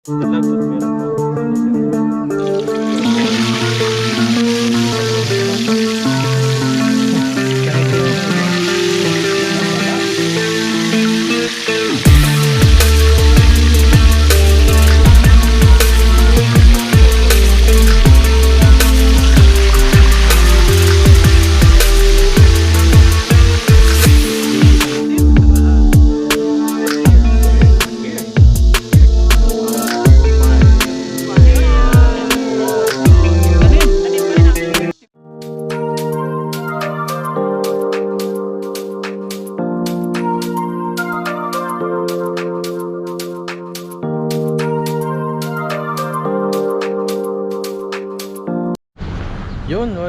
Salamat, meron po ako yun.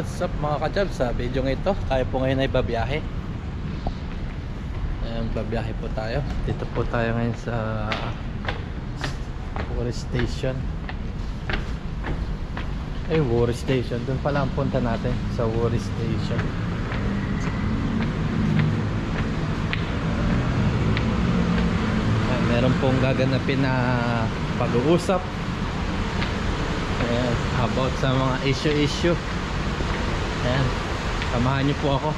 What's up mga kachab, sa video ng ito tayo po ngayon ay babiyahe. Ayan, babiyahe po tayo. Dito po tayo ngayon sa Woris Station. Ay, Woris Station, doon pala ang punta natin, sa Woris Station. Ayan, meron pong gaganapin na pag-uusap about sa mga issue. Ayan, samahan niyo po ako,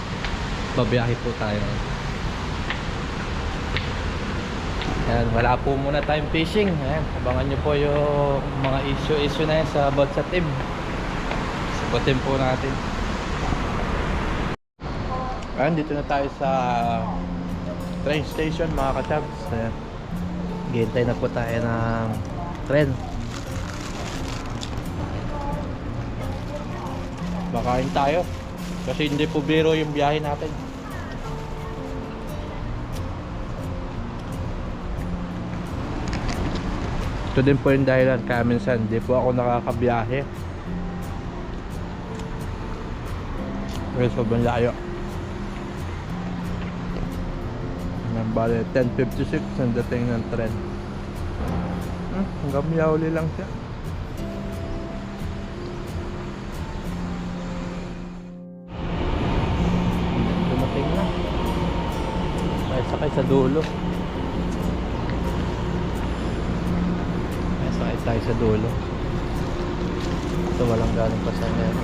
babiyahe po tayo. Ayan, wala po muna tayong fishing. Ayan, abangan niyo po yung mga issue na yan sa about sa team. Sagutin po natin. Ayan, dito na tayo sa train station mga kachabs. Ayan, hihintay na po tayo ng tren. Makain tayo kasi hindi po biro yung biyahe natin. Ito din po yung dahilan kaya minsan hindi po ako nakakabiyahe kasi sobrang layo. Bale 10:56 ang dating ng tren. Hanggang Yauli lang siya. Sakay sa dulo. Sakay tayo sa dulo. Ito walang galing pasahero.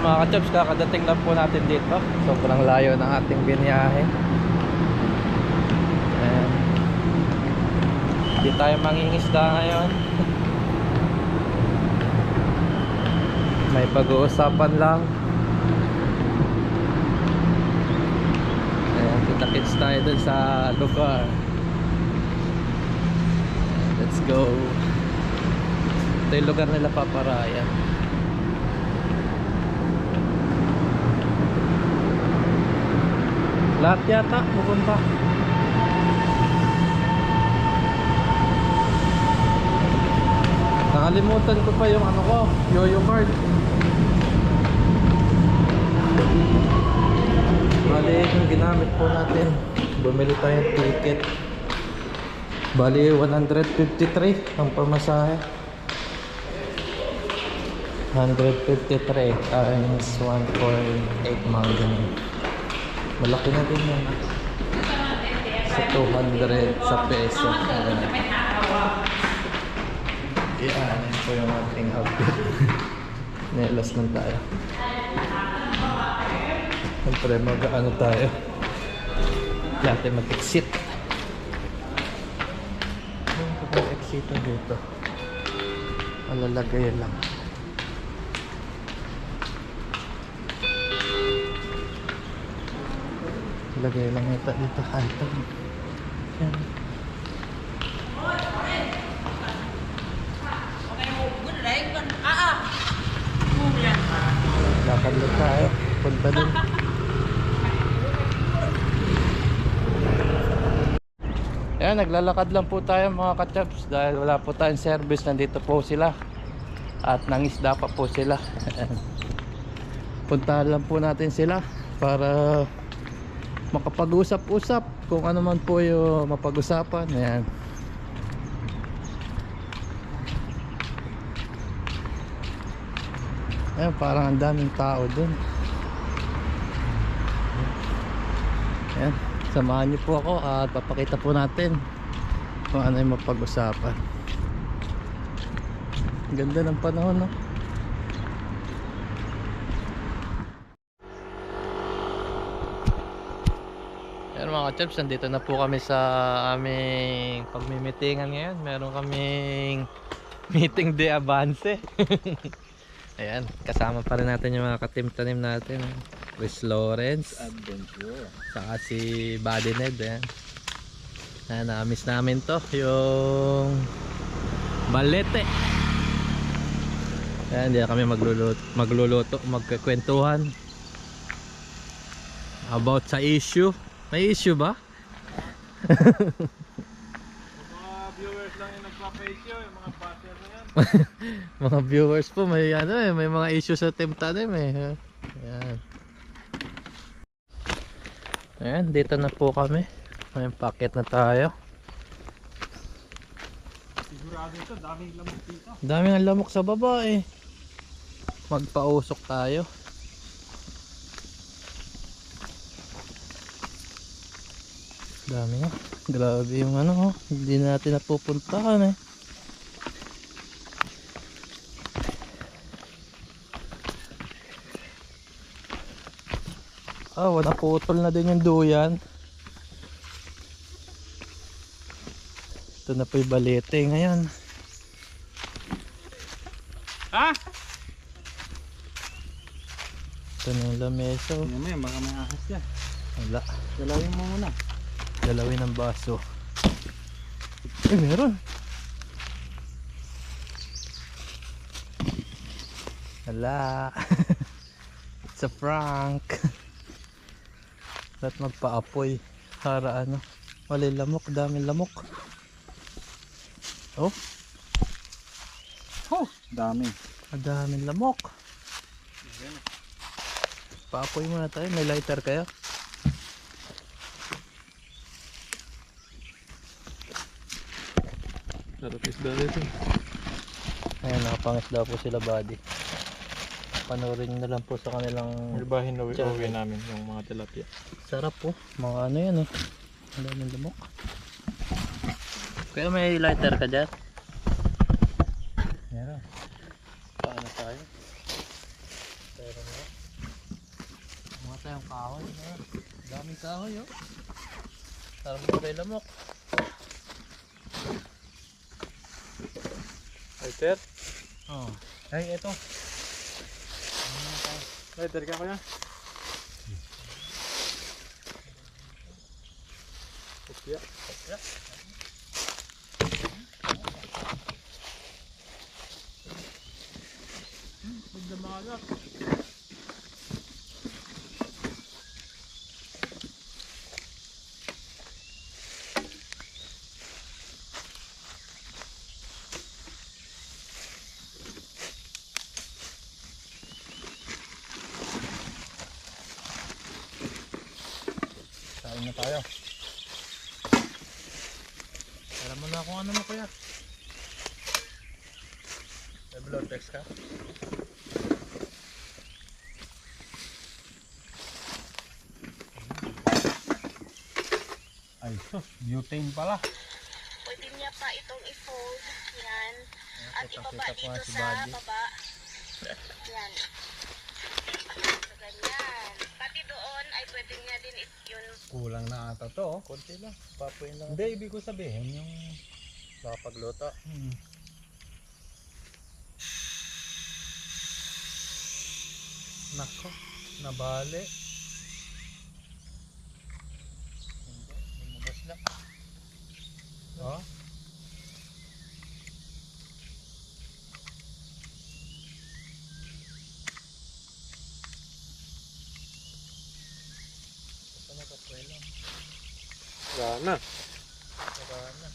Mga kachabs, kakadating lang po natin dito. Sobrang layo ng ating biniyahe. Hindi tayo mangingisda ngayon. May pag-uusapan lang. Ayan, kita-kits tayo dun sa lugar. Let's go. Ito yung lugar nila Paparaya. Lahat yata pupunta. Nakalimutan ko pa yung ano ko, yoyo card. Bali yung ginamit po natin, bumili tayo ng ticket. Bali 153 ang pamasahe. 153 times 1.8 mga ganun. Malaki na din yun sa 200 sa peso. Yan po yung ating outfit. Nelas lang tayo. Siyempre mag-ano tayo, dati mag-exit. Ano ba exit dito? Malalagay lang. Lagay lang ito dito kanto. Yan. Lakad lang tayo. Punta dun. Ayan, naglalakad lang po tayo mga kachaps dahil wala po tayong service. Nandito po sila at nangisda pa po sila. Puntahan lang po natin sila para makapag-usap-usap kung ano man po yung mapag-usapan. Ayan. Ayan, parang ang daming tao dun. Ayan, samahan niyo po ako at papakita po natin kung ano yung mapag-usapan. Ganda ng panahon, no? Ayan mga kachaps, nandito na po kami sa aming pagmimitingan ngayon. Meron kaming meeting de avance. Ayan, kasama pa rin natin yung mga katim-tanim natin. Chris Lawrence Adventure. saka si Buddy Ned. Ayan, ayan, na-miss namin to, yung balete. Ayan, hindi na kami magluluto, magkakwentuhan about sa issue. May issue ba? Mga viewers lang yung nagpa-issue, yung mga batter na yan. Mga viewers po, may ano eh, may mga issue sa team tanim eh. Ayan. Ayan, dito na po kami. May packet na tayo. Sigurado ito, daming lamok dito. Daming ang lamok sa baba eh. Magpausok tayo. Dami nga. Grabe yung ano, oh. Hindi natin napupuntahan eh. Ah, wala, putol na din yung duyan. Ito na po yung balete ngayon. Ha? Ito na yung lamesa. Oh. Yan baka may ahas yan. Wala. Dalawin mo muna. Dalawin ng baso. Eh, meron. Wala. It's a prank. Ba't magpaapoy? Para ano? Wala lamok. Daming lamok. Oh, Oh, dami. daming lamok. Paapoy muna tayo. May lighter kayo? Sarap isda dito. Ayan, nakapangisda po sila, Buddy. Panoorin na lang po sa kanilang Ibahin na uwi namin yung mga tilapia. sarap po. Mga ano yan eh. Ang daming lamok. Kaya may lighter ka dyan? Meron. Paano tayo? Meron nga. Mga tayong kahoy. Meron. Daming kahoy oh. Sarap mo may lamok. Lighter? Oh. Ay, ito. Lighter ka kuya? Kopya. Kopya. Magdamagat. Kain na tayo. Alam mo na kung ano mo kuya. May blood text ka? Ay, sus, butane pala. Pwede niya pa itong i-fold. Yan. At ibaba Kita-kita po nga dito si sa Buddy. baba. Yan. So, ganyan. Pati doon ay pwede niya din yun. Kulang na ata to. Oh. Konti lang. Papuin lang. Hindi, ibig ko sabihin yung... Baka pagluto. Nako, nabali. Oh. Sana kapuelo. Wala na. Wala na.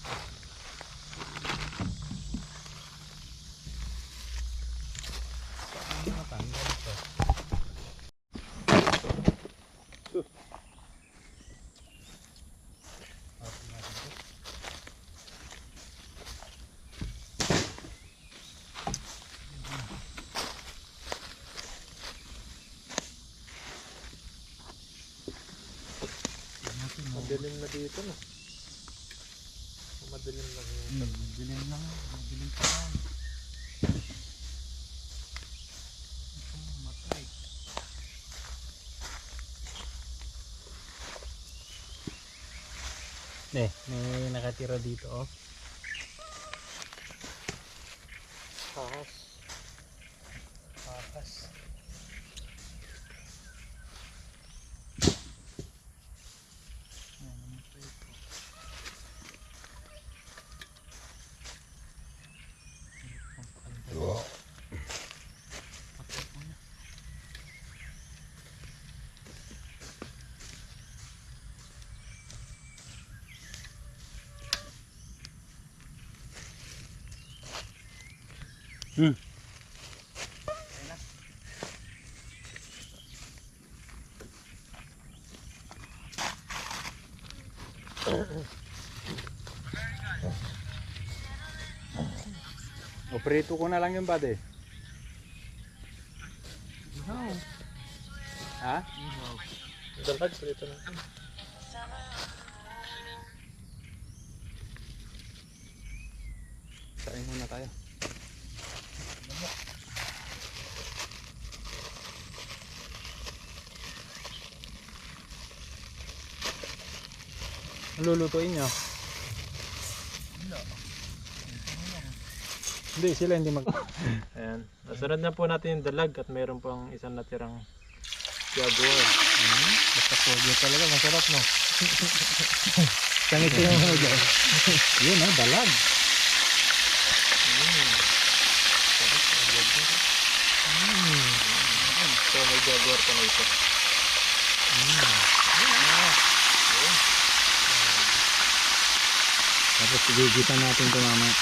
Saan matanggal ito? Madilim na dito no. Madilim lang yun. Dilim lang. Dilim pa lang. Ito matay. May nakatira dito oh. Ahas. Pakas. O prito ko na lang yung bade. Ihaw. Ha? Ihaw. Dalag prito na. Kain muna tayo. Lulutuin nyo? Hindi, sila hindi mag... Ayan. Nasunod na po natin yung dalag at mayroon pang isang natirang jaguar. Basta pogyo talaga. Masarap no? Sangit yung mga dyan. Yun oh, dalag. So may jaguar pa na ito. Tapos gigitan natin ito mamaya.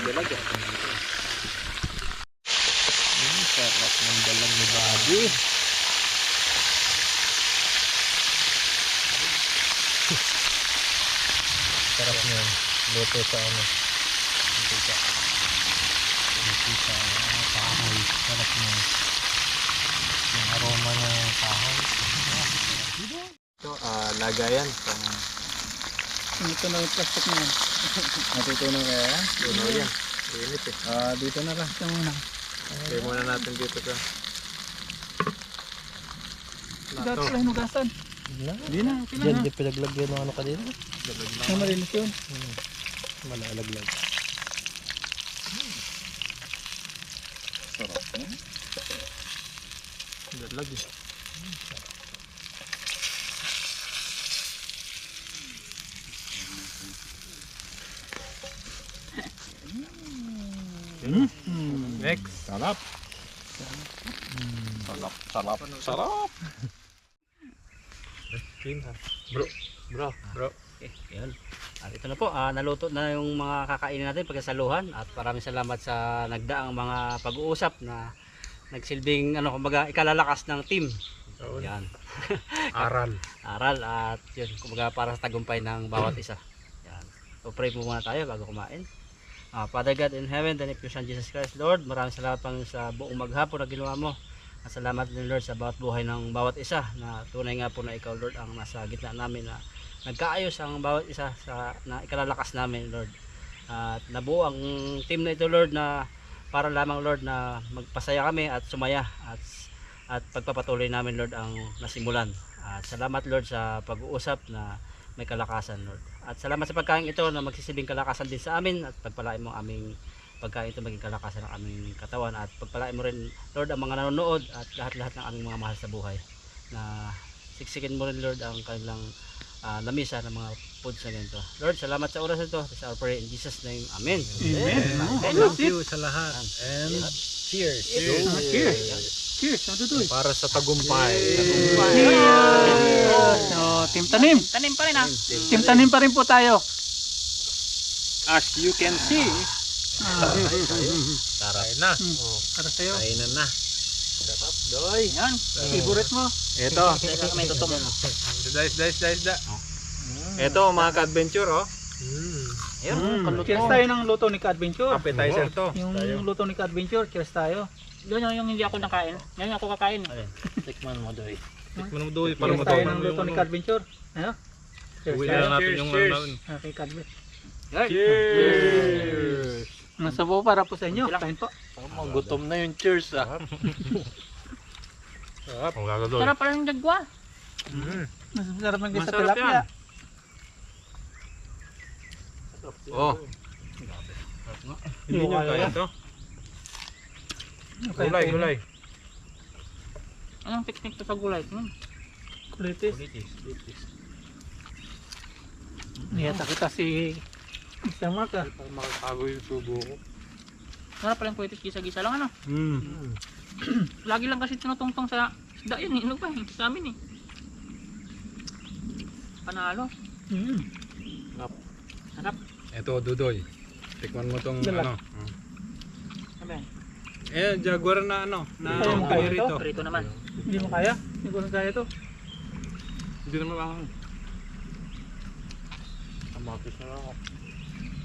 Dalag ah. Sarap ng dalag ni Bobby. Sarap niyan. Luto sa ano. Luto sa kahoy. Sarap niyan. Yung aroma ng kahoy. Ito, lagayan. Ito na yung plastic niyan. Natutunan kaya yan? Puno yan. Init eh. Dito na lang. Ito muna. Kaya muna natin dito sa... Dapat pala hinugasan. Hindi na. Diyan di pinaglagyan ng ano kanina. Dalag Na lang. malinis yun. Malalaglag. Sarap. Dalag eh. Next. Sarap. Sarap. Sarap. Bro. Okay, yun. At ito na po, naluto na yung mga kakainin natin pagkasaluhan at maraming salamat sa nagdaang mga pag-uusap na nagsilbing kumbaga ikalalakas ng team. Yan. Aral. Aral at yun, kumbaga para sa tagumpay ng bawat isa. Yan. So pray po muna tayo bago kumain. Father God in heaven, thank you Son Jesus Christ, Lord. Maraming salamat Panginoon sa buong maghapon na ginawa mo. At salamat din Lord sa bawat buhay ng bawat isa na tunay nga po na ikaw Lord ang nasa gitna namin na nagkaayos ang bawat isa na ikalalakas namin Lord. At nabuo ang team na ito Lord na para lamang Lord na magpasaya kami at sumaya at pagpapatuloy namin Lord ang nasimulan. At salamat Lord sa pag-uusap na may kalakasan Lord. At salamat sa pagkain ito na magsisilbing kalakasan din sa amin at pagpalain mo aming pagkain ito maging kalakasan ng aming katawan at pagpalain mo rin Lord ang mga nanonood at lahat-lahat ng aming mga mahal sa buhay na siksikin mo rin Lord ang kanilang lamisa ng mga foods na ganito. Lord, salamat sa oras ito. This is our prayer in Jesus name. Amen. Thank you sa lahat. And cheers. Cheers. Cheers. Ano to? Para sa tagumpay. So, Team Tanim. Tanim pa rin ha. Team Tanim pa rin po tayo. As you can see, Sarap. na. Para sa'yo. Kainan na. Sarap, doy. Yan. Favorite mo. Ito. Teka may tutok. Da. Ito mga ka-adventure oh. Ayun, kaluto. Cheers tayo ng luto ni Ka-Adventure. Appetizer to. Yung luto ni Ka-Adventure, cheers tayo. Yun yung hindi ako nakain. Ngayon ako kakain. Tikman mo, Doy. Tikman mo doy para Cheers tayo matuman ng mo luto yung ni Ka-Adventure. Ano? Cheers Uwi tayo. na natin yung Cheers. ano. Okay, Ka-Adventure. Cheers. Nasa po para po sa inyo. Kain po. Gutom na yung cheers ah. Sarap. Ang gagadoy. Sarap pala ng dagwa. Mas masarap ng sa Masarap tilapia. yan. Oh. Hindi nyo kaya to. Gulay. Anong technique to sa gulay? Kulitis. Niyata kita si Mr. Mark ah. Makakago yung subo ko. Sarap pala yung kulitis, gisa-gisa lang ano. Lagi lang kasi tinutungtong sa isda yun eh. Ano ba eh? Sa amin eh. Panalo. Sarap. Ito, Dudoy. Tikman mo tong Dala. ano. Sabi. Jaguar na ano. Na Kaya mo kaya pinirito. Prito naman. Hindi mo kaya? Hindi ko na kaya to. Hindi naman lang. Kamatis na lang ako.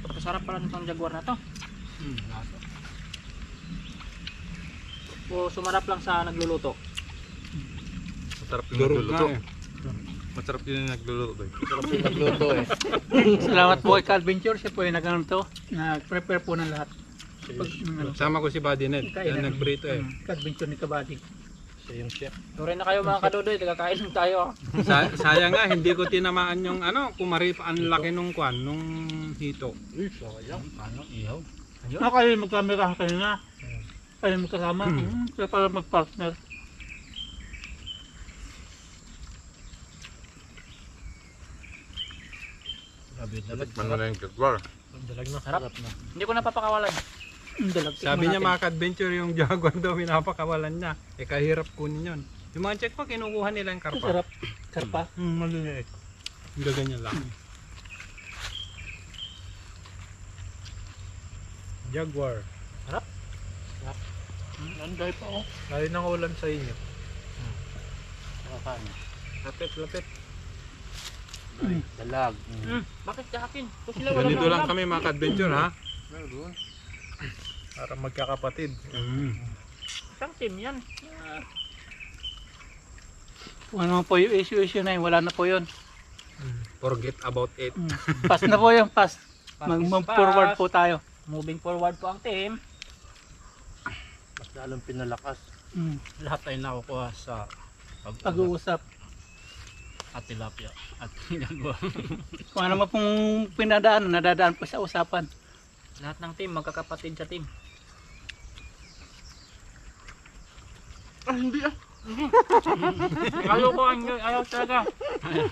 Masarap pala nitong jaguar na to. O sumarap lang sa nagluluto. Masarap yung nagluluto. Masarap yung nagluluto. Sarap yung nagluto eh. Salamat po kay Ka-Adventure. Siya po yung nag-prepare po ng lahat. Pag, Sama ko si Buddy Ned. Kainan. Yan nagprito eh. Ka-Adventure ni Kabady. Siya yung chef. Tuloy na kayo mga kadudoy, kakain lang tayo. Sayang nga, hindi ko tinamaan yung ano, kumari pa ang laki nung kwan, nung hito. Ano? Ihaw? Ano kayo magkamera kanina? Kayo magkasama? Kaya para mag-partner. Tikman mo na yung jaguar. Dalag na. Sarap. Hindi ko napapakawalan. Sabi niya mga ka-adventure yung jaguar daw pinapakawalan niya. Eh kahirap kunin yun. Yung mga check pa kinukuha nila yung karpa. Sarap. Karpa. Maliliit. Hindi ganyan lang. Jaguar. Anday pa ako. Lalo ng ulam sa inyo. Lapit. Dalag. Bakit kahakin? Kung sila wala Ganito na lang ulam. kami mga ka-adventure ha. Meron. Para magkakapatid. Isang team yan. Kung ano po yung issue na yun, wala na po yun. Forget about it. Pass na po yun, pass. Mag-move forward po tayo. Moving forward po ang team. Mas lalong pinalakas. Lahat tayo nakukuha sa Pag-uusap. at tilapia at jaguar. Kung ano mo pong pinadaan, nadadaan po sa usapan. Lahat ng team, magkakapatid sa team. Hindi ah. Ayaw ko, ayaw talaga.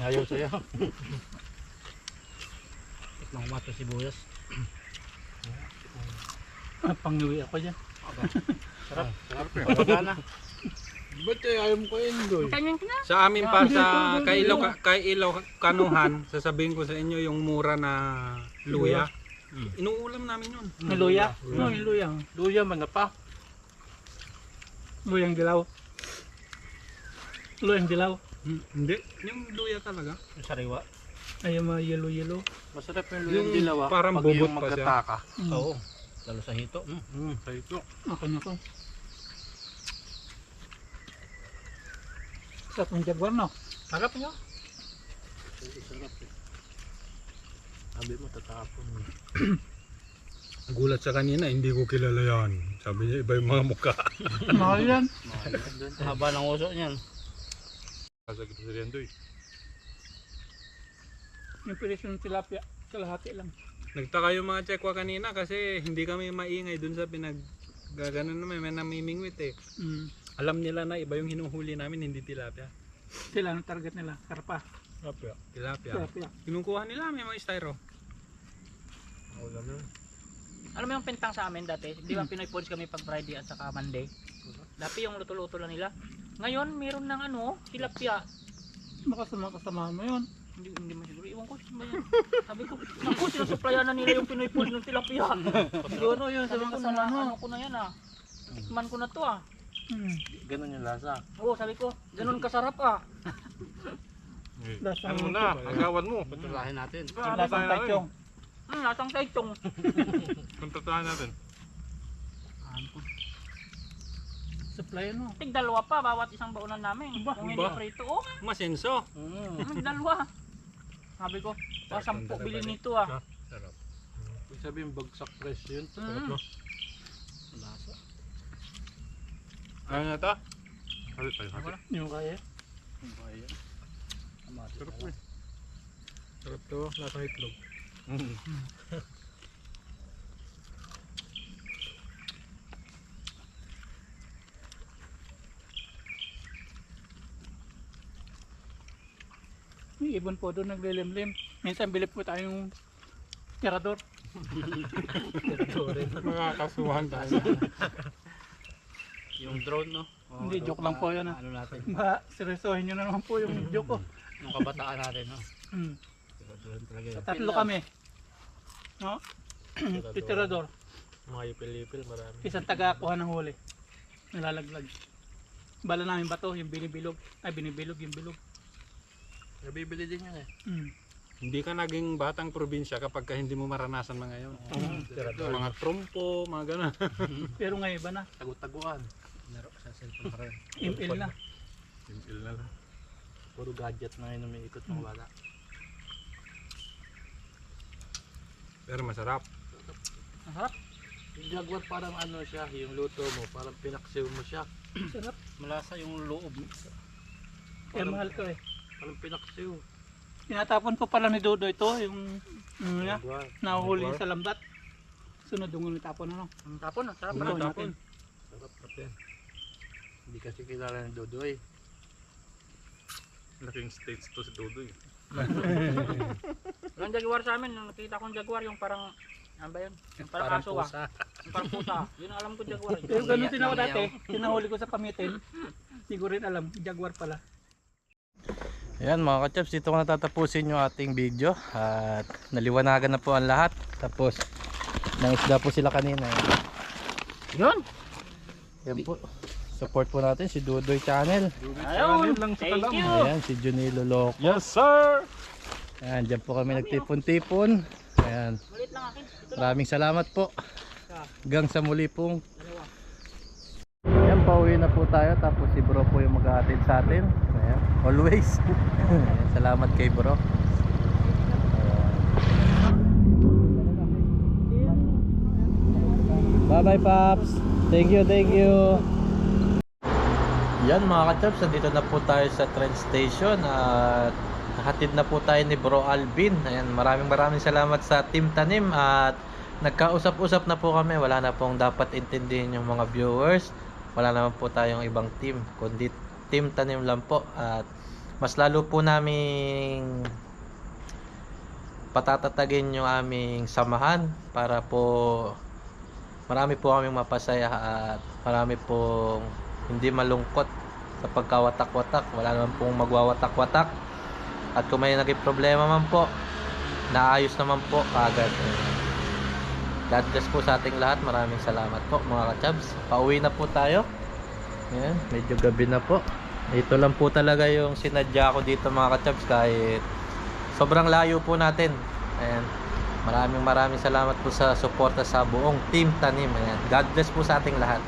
Ayaw sa'yo. Tikman ko mato sibuyas. Pangiwi ako dyan. Sarap eh. Wala na. Ba't ayaw mo kain doy? Kanyan ka na. Sa amin pa sa Kailaw Kanuhan, sasabihin ko sa inyo yung mura na luya. Inuulam namin yun. May luya? No, yung luyang. Luya man na pa. Luyang dilaw. Luyang dilaw. Hindi, yung luya talaga. Yung sariwa. Ay, yung mga yellow. Masarap yung Yung luyang dilaw ah. parang Pag bubot yung pa siya. magkataka. Oo. Lalo sa hito. Sa ito. Okay na ko. Sarap ng jaguar, no? Harap nyo. Sarap eh. Sabi mo tatapon. Gulat sa kanina, hindi ko kilala yan. Sabi niya, iba yung mga mukha. Mahal yan. Haba ng uso niyan. Kasagit sa riyan doy. Yung pilis ng tilapia, kalahati lang. Nagtaka yung mga Tsekwa kanina kasi hindi kami maingay dun sa gaganon naman, may namimingwit eh. Alam nila na iba yung hinuhuli namin, hindi tilapia. Sila ang target nila, karpa. Tilapia. Tilapia. Kinukuha nila, may mga styro. Alam mo yung pentang sa amin dati, di ba Pinoy Foods kami pag Friday at saka Monday? Dati yung luto-luto lang nila. Ngayon, meron ng tilapia. Baka kasama mo yun. Hindi man siguro. Iwan ko, saan ba yan? Sabi ko, naku, sinusuplayan na nila yung Pinoy Foods ng tilapia. Siguro yun sa Sabi mga ko kasama na, mo. ano ko na yan Tikman ko na to Ganun yung lasa. Oo, sabi ko, ganun kasarap Lasa Ano mo na, agawan mo. Patulahin natin. Lasang tayong. Lasang saitong. Kontratahan natin. Supply ano. Tig dalawa pa, bawat isang baunan namin. Kung hindi Ba? prito, Masenso. dalawa. Sabi ko, 10 bilhin nito Sarap. Ibig sabihin bagsak presyo yun. Lasa. Ano na to? Yung kaya. Sarap eh. Sarap to, lasang itlog. May ibon po doon naglilimlim. Minsan bilip po tayong tirador. Mga kasuhan tayo. Yung drone, no? Hindi, joke lang po yan, Ano natin? Seryosohin nyo na naman po yung joke ko. Yung kabataan natin, no? Pero drone talaga yun. Tatlo kami. No? Tirador. Mga ipil-ipil marami. Isang taga-kuha ng huli. Nalalaglag. Bala namin bato, yung binibilog. Ay, binibilog, yung bilog. Nabibili din yun eh. Hindi ka naging batang probinsya kapag hindi mo maranasan mga yun. Mga trompo, mga gano'n. Pero ngayon iba na. Tagu-taguan. Laro sa cellphone pa rin. ML na. Simple na lang. Puro gadget na yun umiikot ng bala. Pero masarap. Masarap. Yung Jaguar parang ano siya, yung luto mo, parang pinaksiw mo siya. Sarap. Malasa yung loob. Kaya mahal ko eh. Parang pinaksiw. Tinatapon po pala ni Dodo ito, yung niya, Jaguar. nahuhuli sa lambat. Sunod yung itapon ano. Ang tapon, ang sarap. Mga Tapon tapon. natin. Sarap natin. Hindi kasi kilala ng Dodoy. Laking states to si Dodoy. Yung jaguar sa amin, nung nakita kong jaguar, yung parang, ano ba yun? Yung parang aso Yung parang pusa. Yun ang alam ko jaguar. Pero ganun din ako dati, tinahuli ko sa pamitin. Hindi ko rin alam, jaguar pala. Ayan mga kachaps, dito ko natatapusin yung ating video. At naliwanagan na po ang lahat. Tapos, nangisda po sila kanina. Yun! Yan po. Support po natin si Dudoy Channel. Ayun! Thank you! Ayan, si Junilo Loco. Yes sir! Ayan, dyan po kami nagtipon-tipon. Ayan, Malit lang akin. Ito lang. maraming salamat po. Hanggang sa muli pong. Ayan, pauwi na po tayo. Tapos si bro po yung mag-aatid sa atin. Ayan, always. Ayan, salamat kay bro. Bye bye Paps. Thank you, thank you. Yan mga kachaps, nandito na po tayo sa train station at nahatid na po tayo ni Bro Alvin. Ayan, maraming salamat sa Team Tanim at nagkausap-usap na po kami. Wala na pong dapat intindihin yung mga viewers. Wala naman po tayong ibang team, kundi Team Tanim lang po. At mas lalo po naming patatatagin yung aming samahan para po marami po kaming mapasaya at marami pong hindi malungkot sa pagkawatak-watak. Wala naman pong magwawatak-watak. At kung may naging problema man po, naayos naman po kagad. God bless po sa ating lahat. Maraming salamat po mga kachabs. Pauwi na po tayo. Ayan, medyo gabi na po. Ito lang po talaga yung sinadya ko dito mga kachabs kahit sobrang layo po natin. Ayan. Maraming salamat po sa suporta sa buong Team Tanim. Ayan. God bless po sa ating lahat.